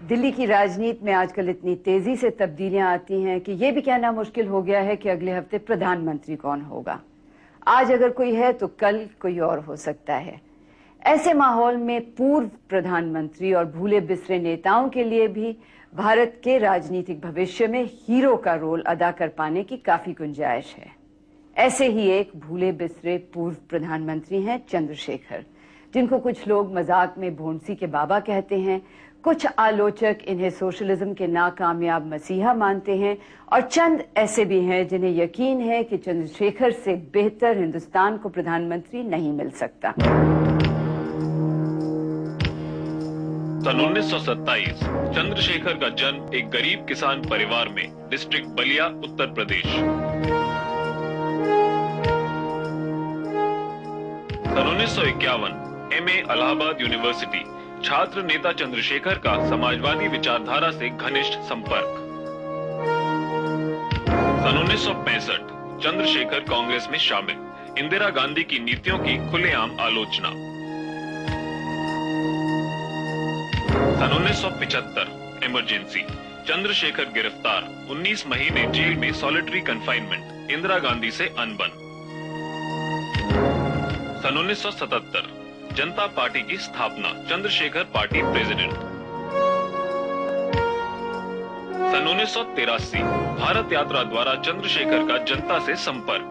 दिल्ली की राजनीति में आजकल इतनी तेजी से तब्दीलियां आती हैं कि यह भी कहना मुश्किल हो गया है कि अगले हफ्ते प्रधानमंत्री कौन होगा। आज अगर कोई है तो कल कोई और हो सकता है। ऐसे माहौल में पूर्व प्रधानमंत्री और भूले बिसरे नेताओं के लिए भी भारत के राजनीतिक भविष्य में हीरो का रोल अदा कर पाने की काफी गुंजाइश है। ऐसे ही एक भूले बिसरे पूर्व प्रधानमंत्री हैं चंद्रशेखर, जिनको कुछ लोग मजाक में भोंडसी के बाबा कहते हैं, कुछ आलोचक इन्हें सोशलिज्म के नाकामयाब मसीहा मानते हैं और चंद ऐसे भी हैं जिन्हें यकीन है कि चंद्रशेखर से बेहतर हिंदुस्तान को प्रधानमंत्री नहीं मिल सकता। सन 1927 चंद्रशेखर का जन्म एक गरीब किसान परिवार में डिस्ट्रिक्ट बलिया, उत्तर प्रदेश। सन 1951 एमए इलाहाबाद यूनिवर्सिटी। छात्र नेता चंद्रशेखर का समाजवादी विचारधारा से घनिष्ठ संपर्क। सन 1965 चंद्रशेखर कांग्रेस में शामिल। इंदिरा गांधी की नीतियों की खुलेआम आलोचना। सन 1975 इमरजेंसी। चंद्रशेखर गिरफ्तार। 19 महीने जेल में सॉलिटरी कन्फाइनमेंट। इंदिरा गांधी से अनबन। सन 1977 जनता पार्टी की स्थापना। Chandrashekhar party president. सन 1983 भारत यात्रा द्वारा चंद्रशेखर का जनता से संपर्क।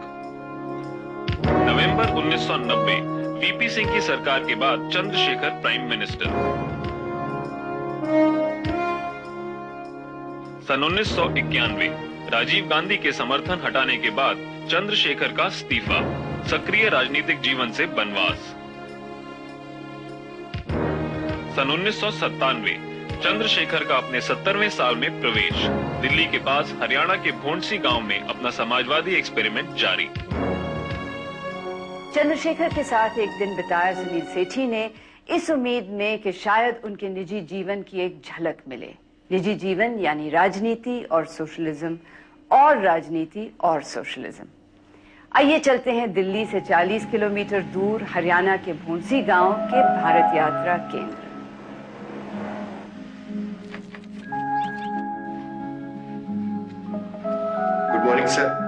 नवंबर 1990 वीपी सिंह की सरकार के बाद चंद्रशेखर प्राइम मिनिस्टर। सन 1991 राजीव गांधी के समर्थन हटाने के बाद चंद्रशेखर का इस्तीफा। सक्रिय राजनीतिक जीवन से बनवास। सन 1997 चंद्रशेखर का अपने 70वें साल में प्रवेश। दिल्ली के पास हरियाणा के भोंडसी गांव में अपना समाजवादी एक्सपेरिमेंट जारी। चंद्रशेखर के साथ एक दिन बिताया सुनील सेठी ने इस उम्मीद में कि शायद उनके निजी जीवन की एक झलक मिले। निजी जीवन यानी राजनीति और सोशलिज्म और राजनीति और सोशलिज्म। आइए चलते हैं दिल्ली से 40 किलोमीटर दूर हरियाणा के भोंडसी गांव के भारत यात्रा केंद्र। Good morning sir.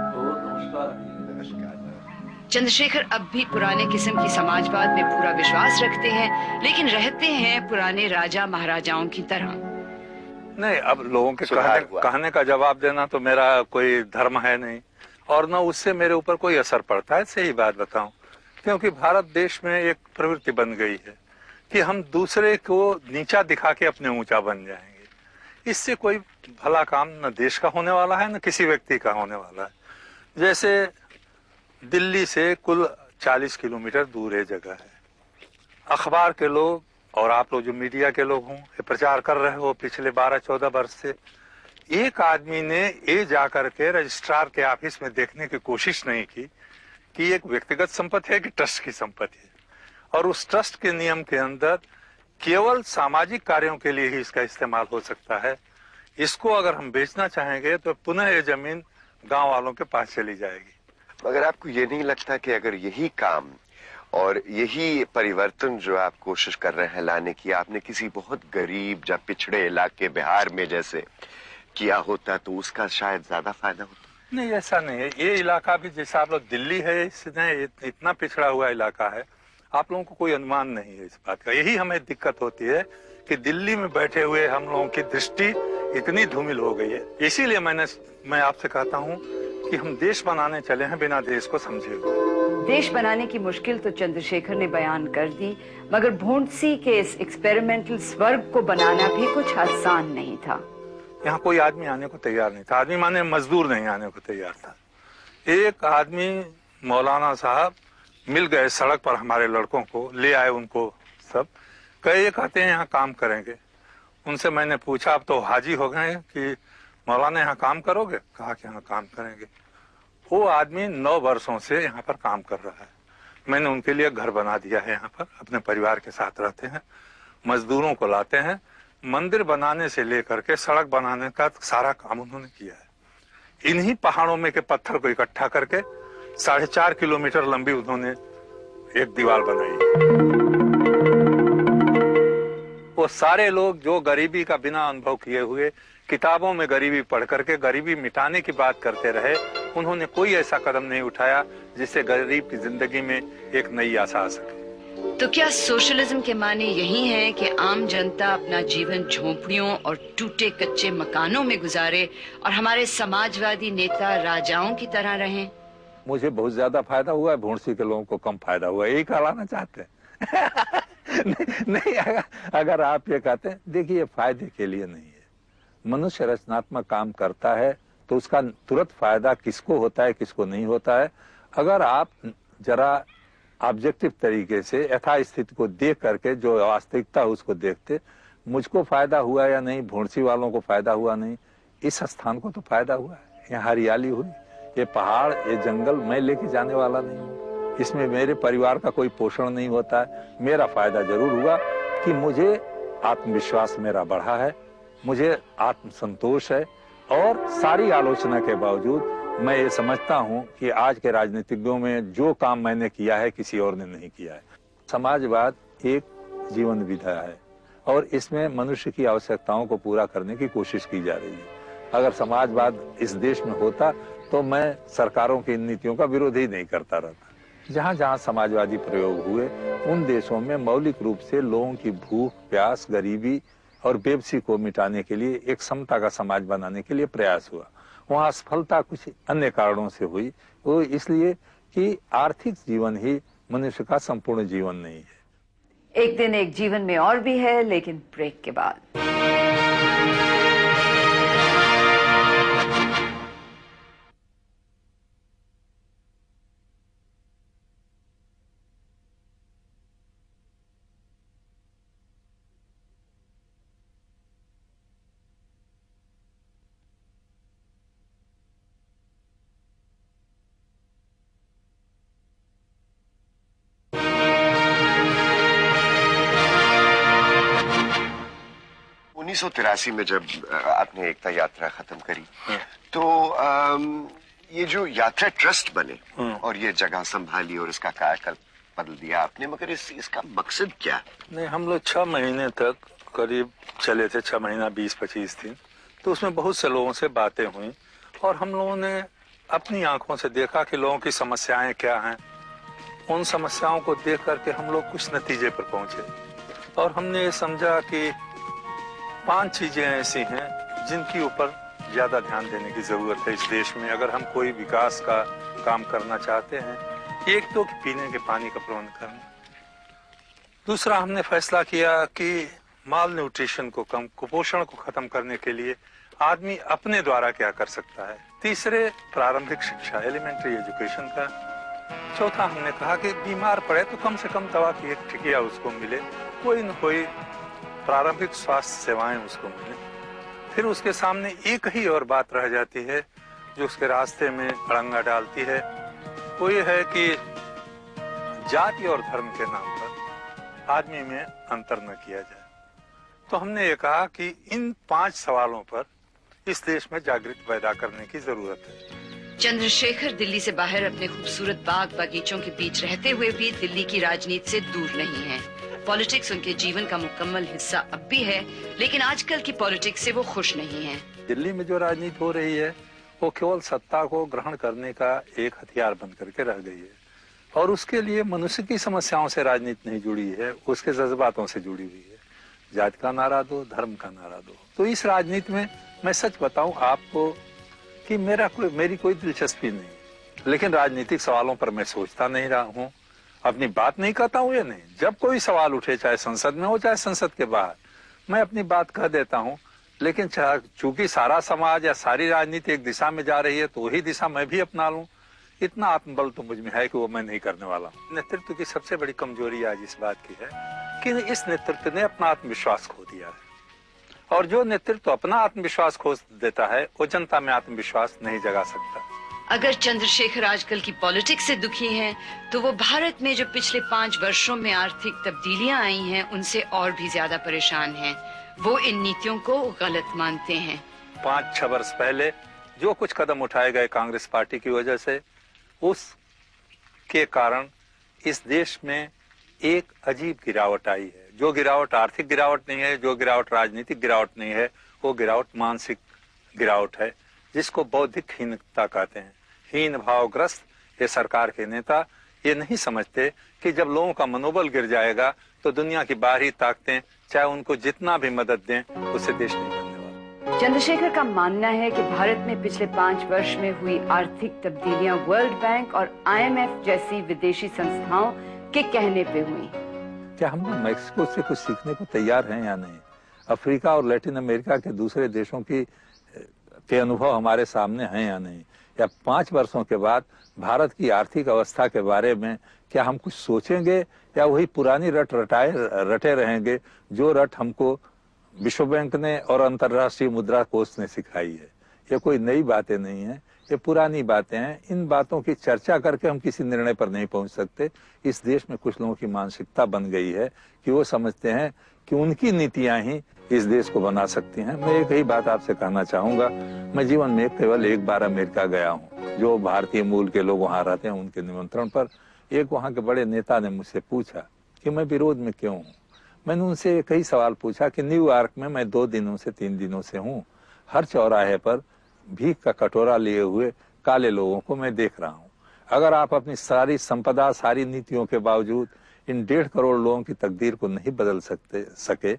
चंद्रशेखर अब भी पुराने किस्म की समाजवाद में पूरा विश्वास रखते हैं, लेकिन रहते हैं पुराने राजा महाराजाओं की तरह। नहीं, अब लोगों के कहने का जवाब देना तो मेरा कोई धर्म है नहीं, और न उससे मेरे ऊपर कोई असर पड़ता है। सही बात बताऊं, क्योंकि भारत देश में एक प्रवृत्ति बन गई है कि हम दूसरे को नीचा दिखा के अपने ऊंचा बन जाएंगे। इससे कोई भला काम न देश का होने वाला है न किसी व्यक्ति का होने वाला है। जैसे दिल्ली से कुल 40 किलोमीटर दूर ये जगह है। अखबार के लोग और आप लोग जो मीडिया के लोग हों, ये प्रचार कर रहे हो पिछले 12-14 वर्ष से। एक आदमी ने ये जाकर के रजिस्ट्रार के ऑफिस में देखने की कोशिश नहीं की कि एक व्यक्तिगत संपत्ति है कि ट्रस्ट की संपत्ति है, और उस ट्रस्ट के नियम के अंदर केवल सामाजिक कार्यों के लिए ही इसका इस्तेमाल हो सकता है। इसको अगर हम बेचना चाहेंगे तो पुनः ये जमीन गांव वालों के पास चली जाएगी। मगर आपको ये नहीं लगता कि अगर यही काम और यही परिवर्तन जो आप कोशिश कर रहे हैं लाने की, आपने किसी बहुत गरीब या पिछड़े इलाके बिहार में जैसे किया होता तो उसका शायद ज्यादा फायदा होता? नहीं, ऐसा नहीं है। ये इलाका भी जैसा आप लोग दिल्ली है, इसने इतना पिछड़ा हुआ इलाका है, आप लोगों को कोई अनुमान नहीं है इस बात का। यही हमें दिक्कत होती है कि दिल्ली में बैठे हुए हम लोगों की दृष्टि इतनी धूमिल हो गई है। इसीलिए मैं आपसे कहता हूँ कि हम देश बनाने चले हैं बिना देश को समझे हुए। देश बनाने की मुश्किल तो चंद्रशेखर ने बयान कर दी, मगर भोंडसी के इस एक्सपेरिमेंटल स्वर्ग को बनाना भी कुछ आसान नहीं था। यहाँ कोई आदमी आने को तैयार नहीं था। आदमी माने मजदूर नहीं आने को तैयार था। एक आदमी मौलाना साहब मिल गए सड़क पर, हमारे लड़कों को ले आए, उनको सब कहे कहते हैं यहाँ काम करेंगे। उनसे मैंने पूछा, अब तो हाजी हो गए कि मौलाना यहाँ काम करोगे? कहा कि हाँ काम करेंगे। वो आदमी 9 वर्षों से यहाँ पर काम कर रहा है। मैंने उनके लिए घर बना दिया है यहाँ पर, अपने परिवार के साथ रहते हैं, मजदूरों को लाते हैं। मंदिर बनाने से लेकर के सड़क बनाने का सारा काम उन्होंने किया है। इन्हीं पहाड़ों में के पत्थर को इकट्ठा करके 4.5 किलोमीटर लंबी उन्होंने एक दीवार बनाई। वो वो सारे लोग जो गरीबी का बिना अनुभव किए हुए किताबों में गरीबी पढ़ करके गरीबी मिटाने की बात करते रहे, उन्होंने कोई ऐसा कदम नहीं उठाया जिससे गरीब की जिंदगी में एक नई आशा आ सके। तो क्या सोशलिज्म के माने यही है कि आम जनता अपना जीवन झोंपड़ियों और टूटे कच्चे मकानों में गुजारे और हमारे समाजवादी नेता राजाओं की तरह रहें? मुझे बहुत ज्यादा फायदा हुआ है, भोंडसी के लोगों को कम फायदा हुआ है, यही कहलाना चाहते हैं। नहीं, अगर आप ये कहते हैं, देखिए फायदे के लिए नहीं है। मनुष्य रचनात्मक काम करता है तो उसका तुरंत फायदा किसको होता है किसको नहीं होता है। अगर आप जरा ऑब्जेक्टिव तरीके से यथास्थिति को देख करके जो वास्तविकता है उसको देखते, मुझको फायदा हुआ या नहीं, भोंडसी वालों को फायदा हुआ नहीं, इस स्थान को तो फायदा हुआ है। यहाँ हरियाली हुई, ये पहाड़ ये जंगल मैं लेके जाने वाला नहीं हूँ, इसमें मेरे परिवार का कोई पोषण नहीं होता है। मेरा फायदा जरूर हुआ कि मुझे आत्मविश्वास मेरा बढ़ा है, मुझे आत्मसंतोष है, और सारी आलोचना के बावजूद मैं ये समझता हूं कि आज के राजनीतिज्ञों में जो काम मैंने किया है किसी और ने नहीं किया है। समाजवाद एक जीवन विधा है और इसमें मनुष्य की आवश्यकताओं को पूरा करने की कोशिश की जा रही है। अगर समाजवाद इस देश में होता तो मैं सरकारों की इन नीतियों का विरोध ही नहीं करता रहता। जहां जहां समाजवादी प्रयोग हुए उन देशों में मौलिक रूप से लोगों की भूख प्यास गरीबी और बेबसी को मिटाने के लिए एक समता का समाज बनाने के लिए प्रयास हुआ। वहाँ असफलता कुछ अन्य कारणों से हुई, वो इसलिए कि आर्थिक जीवन ही मनुष्य का संपूर्ण जीवन नहीं है। एक दिन एक जीवन में और भी है, लेकिन ब्रेक के बाद। उन्नीस 1983 में जब आपने एकता यात्रा खत्म करी तो ये जो यात्रा ट्रस्ट बने और ये जगह संभाली और इसका कायाकल्प बदल दिया आपने, मगर इसका मकसद क्या? नहीं, हम लोग 6 महीने तक करीब चले थे, 6 महीना 20-25 दिन। तो उसमें बहुत से लोगों से बातें हुई और हम लोगों ने अपनी आंखों से देखा कि लोगों की समस्याएं क्या हैं। उन समस्याओं को देख करके हम लोग कुछ नतीजे पर पहुंचे और हमने ये समझा कि 5 चीजें ऐसी हैं जिनकी ऊपर ज्यादा ध्यान देने की जरूरत है इस देश में, अगर हम कोई विकास का काम करना चाहते हैं। एक तो पीने के पानी का प्रबंध करना, दूसरा हमने फैसला किया कि माल न्यूट्रिशन को कम, कुपोषण को खत्म करने के लिए आदमी अपने द्वारा क्या कर सकता है। तीसरे प्रारंभिक शिक्षा, एलिमेंट्री एजुकेशन का। चौथा हमने कहा कि बीमार पड़े तो कम से कम दवा की एक टिकिया उसको मिले, कोई न कोई प्रारंभिक स्वास्थ्य सेवाएं उसको मिले। फिर उसके सामने एक ही और बात रह जाती है जो उसके रास्ते में अड़ंगा डालती है, वो ये है कि जाति और धर्म के नाम पर आदमी में अंतर न किया जाए। तो हमने ये कहा कि इन 5 सवालों पर इस देश में जागृति पैदा करने की जरूरत है। चंद्रशेखर दिल्ली से बाहर अपने खूबसूरत बाग बगीचों के बीच रहते हुए भी दिल्ली की राजनीति से दूर नहीं है। पॉलिटिक्स उनके जीवन का मुकम्मल हिस्सा अब भी है, लेकिन आजकल की पॉलिटिक्स से वो खुश नहीं है। दिल्ली में जो राजनीति हो रही है वो केवल सत्ता को ग्रहण करने का एक हथियार बन करके रह गई है और उसके लिए मनुष्य की समस्याओं से राजनीति नहीं जुड़ी है, उसके जज्बातों से जुड़ी हुई है। जाति का नारा दो, धर्म का नारा दो। तो इस राजनीति में मैं सच बताऊं आपको कि मेरी कोई दिलचस्पी नहीं, लेकिन राजनीतिक सवालों पर मैं सोचता नहीं रहा हूं, अपनी बात नहीं कहता हूं। ये नहीं, जब कोई सवाल उठे चाहे संसद में हो चाहे संसद के बाहर, मैं अपनी बात कह देता हूं। लेकिन चूंकि सारा समाज या सारी राजनीति एक दिशा में जा रही है तो वही दिशा मैं भी अपना लूं, इतना आत्मबल तो मुझ में है कि वो मैं नहीं करने वाला हूं। नेतृत्व की सबसे बड़ी कमजोरी आज इस बात की है कि इस नेतृत्व ने अपना आत्मविश्वास खो दिया है, और जो नेतृत्व अपना आत्मविश्वास खो देता है वो जनता में आत्मविश्वास नहीं जगा सकता। अगर चंद्रशेखर आजकल की पॉलिटिक्स से दुखी हैं, तो वो भारत में जो पिछले 5 वर्षों में आर्थिक तब्दीलियां आई हैं उनसे और भी ज्यादा परेशान हैं। वो इन नीतियों को गलत मानते हैं। 5-6 वर्ष पहले जो कुछ कदम उठाए गए कांग्रेस पार्टी की वजह से, उसके कारण इस देश में एक अजीब गिरावट आई है। जो गिरावट आर्थिक गिरावट नहीं है, जो गिरावट राजनीतिक गिरावट नहीं है, वो गिरावट मानसिक गिरावट है, जिसको बौद्धिक हीनता कहते हैं। हीन भावग्रस्त ये सरकार के नेता ये नहीं समझते कि जब लोगों का मनोबल गिर जाएगा तो दुनिया की बाहरी ताकतें चाहे उनको जितना भी मदद दें, उससे देश नहीं बनने वाला। चंद्रशेखर का मानना है कि भारत में पिछले 5 वर्ष में हुई आर्थिक तब्दीलियां वर्ल्ड बैंक और IMF जैसी विदेशी संस्थाओं के कहने पे हुई। क्या हम लोग मैक्सिको से कुछ सीखने को तैयार हैं या नहीं? अफ्रीका और लैटिन अमेरिका के दूसरे देशों के अनुभव हमारे सामने हैं या नहीं? या 5 वर्षों के बाद भारत की आर्थिक अवस्था के बारे में क्या हम कुछ सोचेंगे या वही पुरानी रट रटे रहेंगे जो रट हमको विश्व बैंक ने और अंतर्राष्ट्रीय मुद्रा कोष ने सिखाई है? ये कोई नई बातें नहीं है, ये पुरानी बातें हैं। इन बातों की चर्चा करके हम किसी निर्णय पर नहीं पहुंच सकते। इस देश में कुछ लोगों की मानसिकता बन गई है कि वो समझते हैं कि उनकी नीतियां ही इस देश को बना सकती हैं। मैं एक ही बात आपसे कहना चाहूंगा, मैं जीवन में केवल एक बार अमेरिका गया हूँ। जो भारतीय मूल के लोग वहाँ रहते हैं उनके निमंत्रण पर एक वहाँ के बड़े नेता ने मुझसे पूछा कि मैं विरोध में क्यों हूँ। मैंने उनसे एक ही सवाल पूछा कि न्यूयॉर्क में मैं 2 दिनों से 3 दिनों से हूँ, हर चौराहे पर भीख का कटोरा लिए हुए काले लोगों को मैं देख रहा हूँ। अगर आप अपनी सारी संपदा, सारी नीतियों के बावजूद इन 1.5 करोड़ लोगों की तकदीर को नहीं बदल सके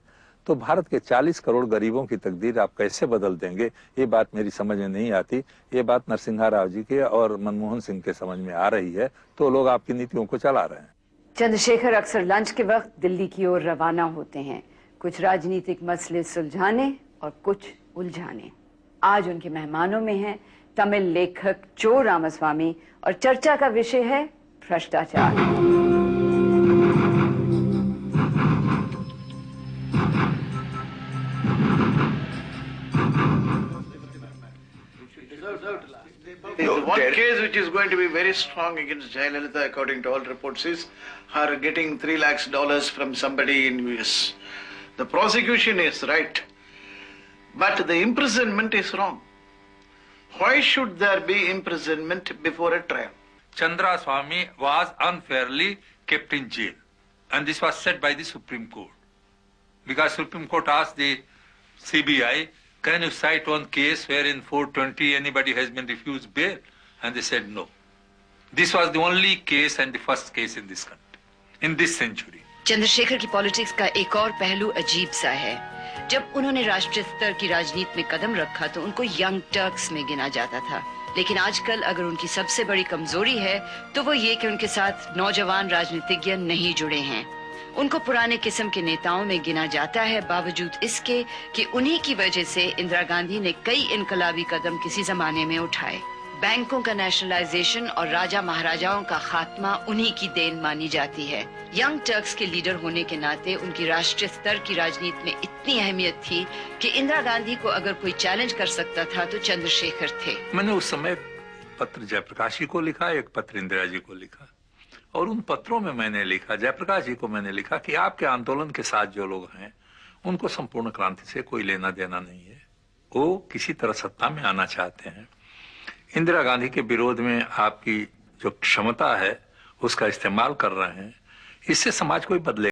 तो भारत के 40 करोड़ गरीबों की तकदीर आप कैसे बदल देंगे? ये बात मेरी समझ में नहीं आती। ये बात नरसिम्हा राव जी के और मनमोहन सिंह के समझ में आ रही है, तो लोग आपकी नीतियों को चला रहे हैं। चंद्रशेखर अक्सर लंच के वक्त दिल्ली की ओर रवाना होते हैं, कुछ राजनीतिक मसले सुलझाने और कुछ उलझाने। आज उनके मेहमानों में हैं तमिल लेखक चो रामास्वामी और चर्चा का विषय है भ्रष्टाचार। One case which is going to be very strong against Jayalalitha, according to all reports, is her getting $3 lakhs from somebody in US. The prosecution is right, but the imprisonment is wrong. Why should there be imprisonment before a trial? Chandra Swami was unfairly kept in jail, and this was said by the Supreme Court. Because Supreme Court asked the CBI, can you cite one case where in 420 anybody has been refused bail? And they said no. This was the only case and the first case in this country, in this century. Chandrashekhar की politics का एक और पहलू अजीब सा है। जब उन्होंने राष्ट्रीय स्तर की राजनीति में कदम रखा तो उनको यंग टर्क्स में गिना जाता था, लेकिन आजकल अगर उनकी सबसे बड़ी कमजोरी है तो वो ये कि उनके साथ नौजवान राजनीतिज्ञ नहीं जुड़े हैं। उनको पुराने किस्म के नेताओं में गिना जाता है, बावजूद इसके कि उन्हीं की वजह से इंदिरा गांधी ने कई इनकलाबी कदम किसी जमाने में उठाए। बैंकों का नेशनलाइजेशन और राजा महाराजाओं का खात्मा उन्हीं की देन मानी जाती है। यंग टर्क्स के लीडर होने के नाते उनकी राष्ट्रीय स्तर की राजनीति में इतनी अहमियत थी कि इंदिरा गांधी को अगर कोई चैलेंज कर सकता था तो चंद्रशेखर थे। मैंने उस समय पत्र जयप्रकाश जी को लिखा, एक पत्र इंदिरा जी को लिखा, और उन पत्रों में मैंने लिखा, जयप्रकाश जी को मैंने लिखा कि आपके आंदोलन के साथ जो लोग हैं उनको संपूर्ण क्रांति से कोई लेना देना नहीं है। वो किसी तरह सत्ता में आना चाहते हैं। इंदिरा गांधी के विरोध में आपकी जो क्षमता है उसका इस्तेमाल कर रहे हैं। इससे समाज कोई बदले